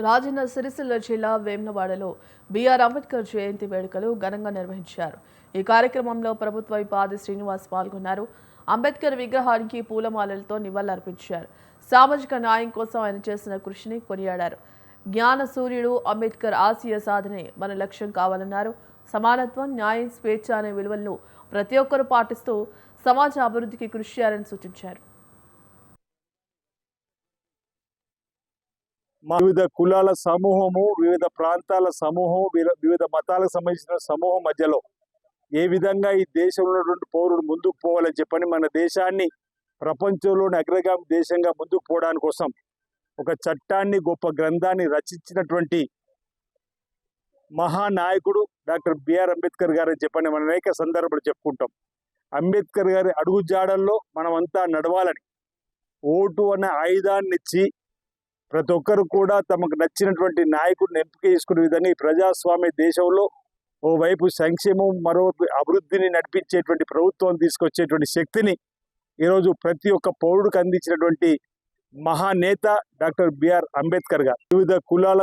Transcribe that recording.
రాజన్న సిరిసిల్ల జిల్లా వేములవాడలో బిఆర్ అంబేద్కర్ జయంతి వేడుకలు ఘనంగా నిర్వహించారు. ఈ కార్యక్రమంలో ప్రభుత్వ పాది శ్రీనివాస్ పాల్గొన్నారు. అంబేద్కర్ విగ్రహానికి పూలమాలలతో నివాళులర్పించారు. సామాజిక న్యాయం కోసం ఆయన చేసిన కృషిని కొనియాడారు. జ్ఞాన సూర్యుడు అంబేద్కర్ ఆశయ సాధనే మన లక్ష్యం కావాలన్నారు. సమానత్వం, న్యాయం, స్వేచ్ఛ అనే విలువలను ప్రతి ఒక్కరూ పాటిస్తూ సమాజ అభివృద్ధికి కృషి చేయాలని సూచించారు. వివిధ కులాల సమూహము, వివిధ ప్రాంతాల సమూహం, వివిధ మతాలకు సంబంధించిన సమూహం మధ్యలో ఏ విధంగా ఈ దేశంలో ఉన్నటువంటి పౌరుడు ముందుకు పోవాలని చెప్పని మన దేశాన్ని ప్రపంచంలోని అగ్రగామి దేశంగా ముందుకు పోవడానికి కోసం ఒక చట్టాన్ని, గొప్ప గ్రంథాన్ని రచించినటువంటి మహానాయకుడు డాక్టర్ బిఆర్ అంబేద్కర్ గారు అని చెప్పని మనం అనేక సందర్భాలు చెప్పుకుంటాం. అంబేద్కర్ గారి అడుగుజాడల్లో మనమంతా నడవాలని ఓటు అనే ఆయుధాన్ని ఇచ్చి ప్రతి ఒక్కరు కూడా తమకు నచ్చినటువంటి నాయకుడిని ఎంపిక చేసుకునే విధంగా ఈ ప్రజాస్వామ్య దేశంలో ఓవైపు సంక్షేమం, మరోవైపు అభివృద్ధిని నడిపించేటువంటి ప్రభుత్వం తీసుకొచ్చేటువంటి శక్తిని ఈరోజు ప్రతి ఒక్క పౌరుడికి అందించినటువంటి మహానేత డాక్టర్ బిఆర్ అంబేద్కర్ గారు. వివిధ కులాల